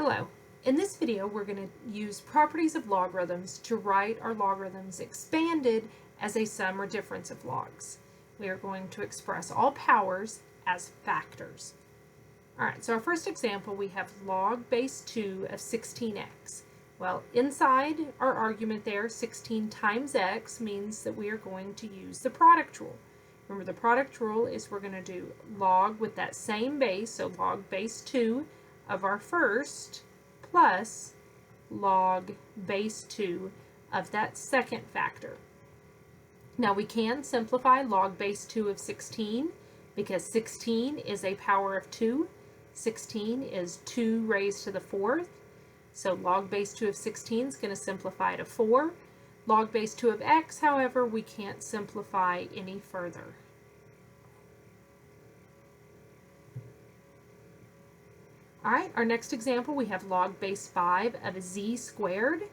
Hello. In this video, we're going to use properties of logarithms to write our logarithms expanded as a sum or difference of logs. We are going to express all powers as factors. All right, so our first example, we have log base 2 of 16x. Well, inside our argument there, 16 times x means that we are going to use the product rule. Remember, the product rule is we're going to do log with that same base, so log base 2 of our first plus log base 2 of that second factor. Now we can simplify log base 2 of 16 because 16 is a power of 2. 16 is 2 raised to the 4th. So log base 2 of 16 is going to simplify to 4. Log base 2 of x, however, we can't simplify any further. All right, our next example, we have log base 5 of z squared.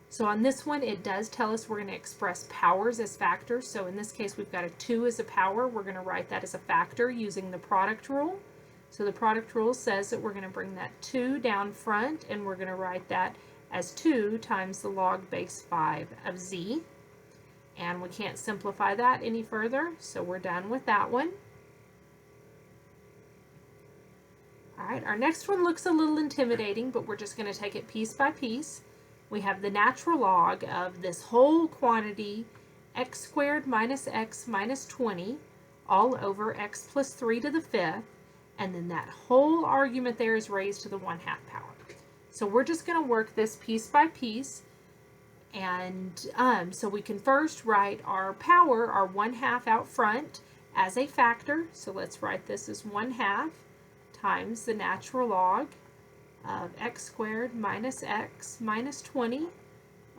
So on this one, it does tell us we're going to express powers as factors. So in this case, we've got a 2 as a power. We're going to write that as a factor using the product rule. So the product rule says that we're going to bring that 2 down front, and we're going to write that as 2 times the log base 5 of z. And we can't simplify that any further, so we're done with that one. All right, our next one looks a little intimidating, but we're just going to take it piece by piece. We have the natural log of this whole quantity, x squared minus x minus 20, all over x plus 3 to the 5th, and then that whole argument there is raised to the 1/2 power. So we're just going to work this piece by piece, and so we can first write our power, our 1/2 out front, as a factor. So let's write this as 1/2 times the natural log of x squared minus x minus 20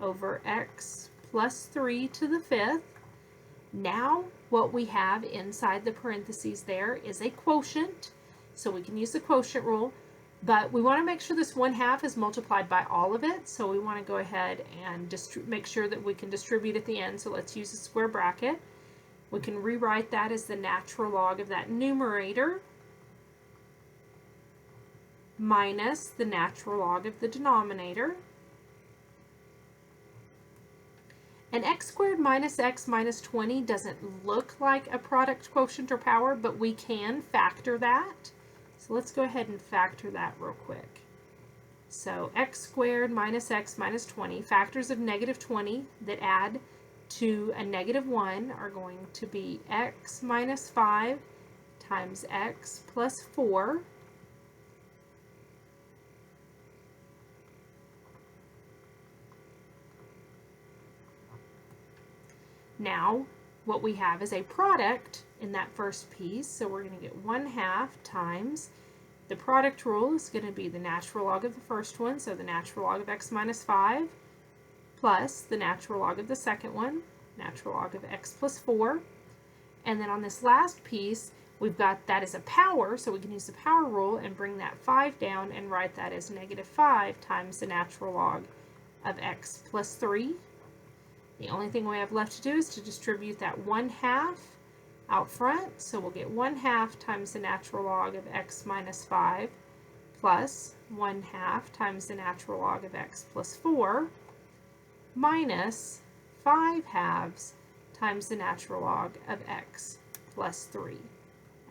over x plus 3 to the 5th. Now what we have inside the parentheses there is a quotient, so we can use the quotient rule, but we want to make sure this 1/2 is multiplied by all of it, so we want to go ahead and make sure that we can distribute at the end, so let's use a square bracket. We can rewrite that as the natural log of that numerator minus the natural log of the denominator. And x squared minus x minus 20 doesn't look like a product, quotient, or power, but we can factor that. So let's go ahead and factor that real quick. So x squared minus x minus 20, factors of negative 20 that add to a negative 1 are going to be x minus 5 times x plus 4. Now, what we have is a product in that first piece, so we're going to get 1/2 times, the product rule is going to be the natural log of the first one, so the natural log of x minus 5, plus the natural log of the second one, natural log of x plus 4, and then on this last piece, we've got that as a power, so we can use the power rule and bring that 5 down and write that as negative 5 times the natural log of x plus 3. The only thing we have left to do is to distribute that 1/2 out front. So we'll get 1/2 times the natural log of x minus 5 plus 1/2 times the natural log of x plus 4 minus 5/2 times the natural log of x plus 3.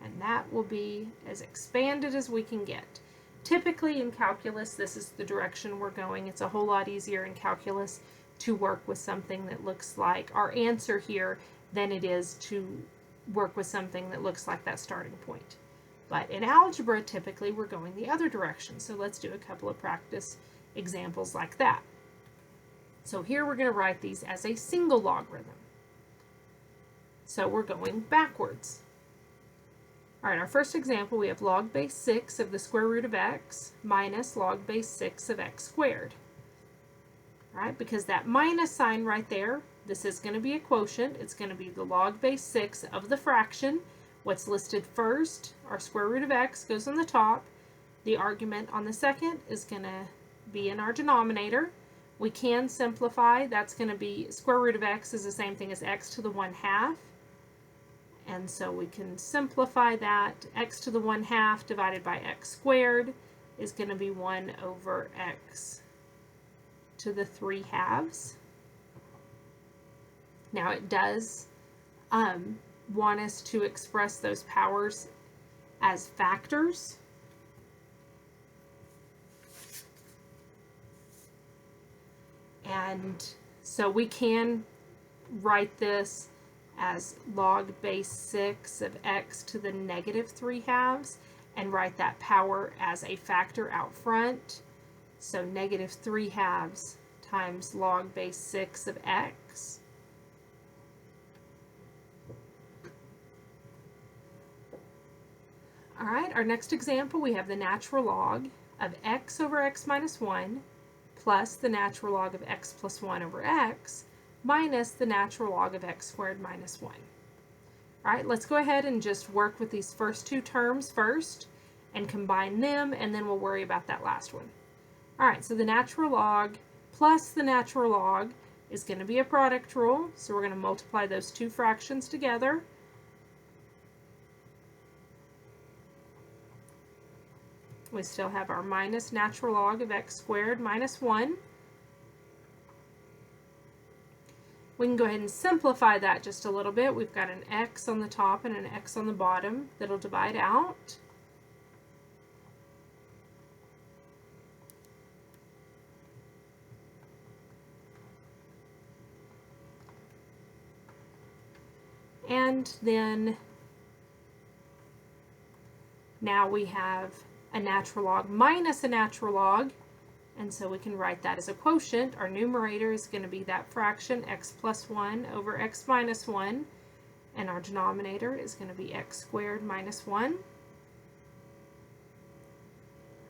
And that will be as expanded as we can get. Typically in calculus, this is the direction we're going. It's a whole lot easier in calculus to work with something that looks like our answer here than it is to work with something that looks like that starting point. But in algebra, typically we're going the other direction. So let's do a couple of practice examples like that. So here we're going to write these as a single logarithm. So we're going backwards. All right, our first example, we have log base 6 of the square root of x minus log base 6 of x squared. Right, because that minus sign right there, this is going to be a quotient. It's going to be the log base 6 of the fraction. What's listed first, our square root of x, goes on the top. The argument on the second is going to be in our denominator. We can simplify. That's going to be square root of x is the same thing as x to the 1/2. And so we can simplify that. X to the 1/2 divided by x squared. is going to be 1 over x to the 3/2. Now it does want us to express those powers as factors. And so we can write this as log base 6 of x to the negative 3/2 and write that power as a factor out front. So negative 3/2 times log base 6 of x. All right, our next example, we have the natural log of x over x minus 1 plus the natural log of x plus 1 over x minus the natural log of x squared minus 1. All right, let's go ahead and just work with these first two terms first and combine them, and then we'll worry about that last one. All right, so the natural log plus the natural log is going to be a product rule, so we're going to multiply those two fractions together. We still have our minus natural log of x squared minus 1. We can go ahead and simplify that just a little bit. We've got an x on the top and an x on the bottom that'll divide out. And then now we have a natural log minus a natural log, and so we can write that as a quotient. Our numerator is going to be that fraction x plus 1 over x minus 1, and our denominator is going to be x squared minus 1.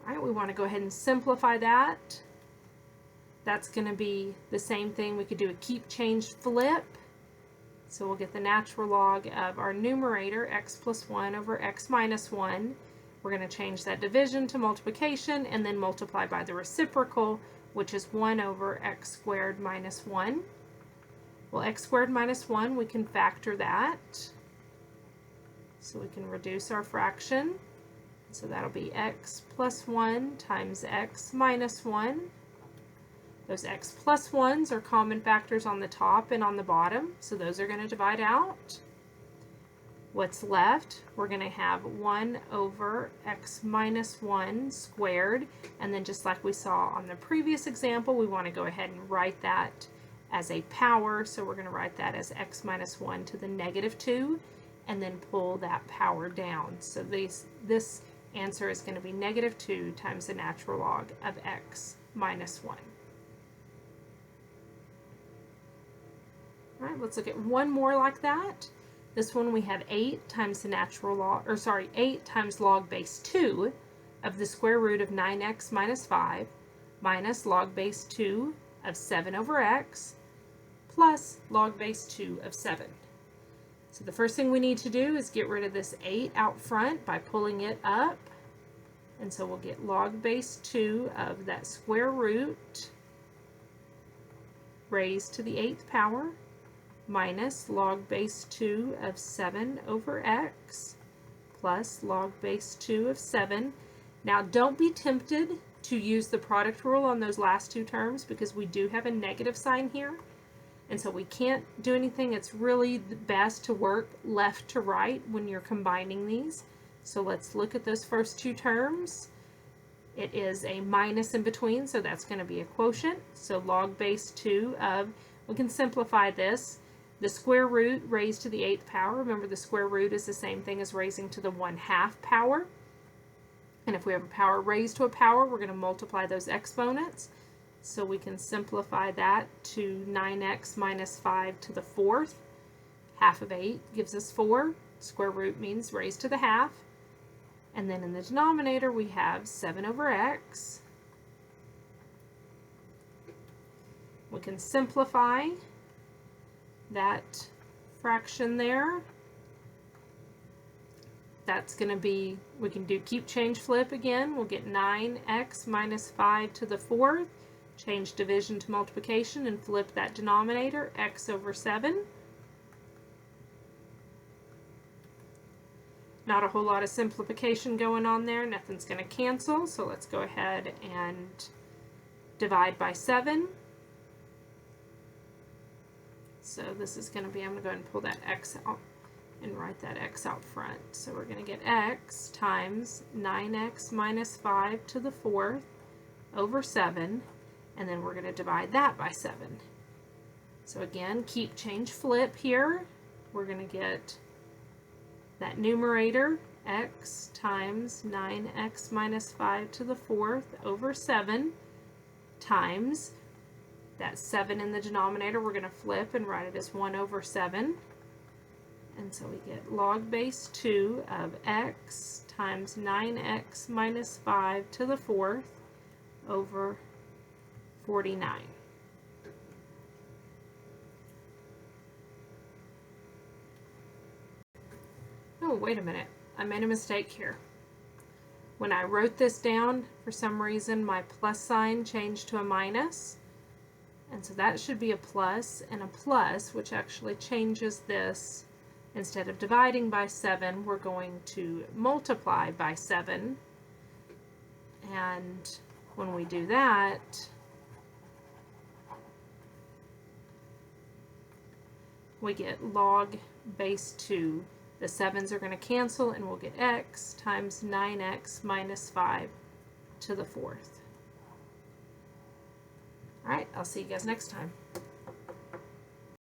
All right, we want to go ahead and simplify that. That's going to be the same thing. We could do a keep change flip. So we'll get the natural log of our numerator, x plus 1 over x minus 1. We're going to change that division to multiplication and then multiply by the reciprocal, which is 1 over x squared minus 1. Well, x squared minus 1, we can factor that. So we can reduce our fraction. So that'll be x plus 1 times x minus 1. Those x plus 1s are common factors on the top and on the bottom, so those are going to divide out. What's left, we're going to have 1 over x minus 1 squared, and then just like we saw on the previous example, we want to go ahead and write that as a power, so we're going to write that as x minus 1 to the negative 2, and then pull that power down. So this answer is going to be negative 2 times the natural log of x minus 1. All right, let's look at one more like that. This one we have 8 times the natural log, 8 times log base 2 of the square root of 9x minus 5 minus log base 2 of 7 over x plus log base 2 of 7. So the first thing we need to do is get rid of this 8 out front by pulling it up. And so we'll get log base 2 of that square root raised to the 8th power minus log base 2 of 7 over x plus log base 2 of 7. Now don't be tempted to use the product rule on those last two terms because we do have a negative sign here. And so we can't do anything. It's really best to work left to right when you're combining these. So let's look at those first two terms. It is a minus in between, so that's going to be a quotient. So log base 2 of, we can simplify this. The square root raised to the 8th power. Remember, the square root is the same thing as raising to the 1/2 power. And if we have a power raised to a power, we're going to multiply those exponents. So we can simplify that to 9x minus 5 to the 4th. Half of 8 gives us 4. Square root means raised to the half. And then in the denominator, we have 7 over x. We can simplify that fraction there. That's going to be, we can do keep change flip again. We'll get 9x minus 5 to the 4th. Change division to multiplication and flip that denominator, x over 7. Not a whole lot of simplification going on there. Nothing's going to cancel. So let's go ahead and divide by 7. So this is going to be, I'm going to go ahead and pull that x out and write that x out front. So we're going to get x times 9x minus 5 to the 4th over 7. And then we're going to divide that by 7. So again, keep, change, flip here. We're going to get that numerator, x times 9x minus 5 to the 4th over 7 times that 7 in the denominator. We're going to flip and write it as 1 over 7. And so we get log base 2 of x times 9x minus 5 to the 4th over 49. Oh, wait a minute. I made a mistake here. When I wrote this down, for some reason, my plus sign changed to a minus. And so that should be a plus, and a plus, which actually changes this. Instead of dividing by 7, we're going to multiply by 7. And when we do that, we get log base 2. The 7s are going to cancel, and we'll get x times 9x minus 5 to the 4th. All right, I'll see you guys next time.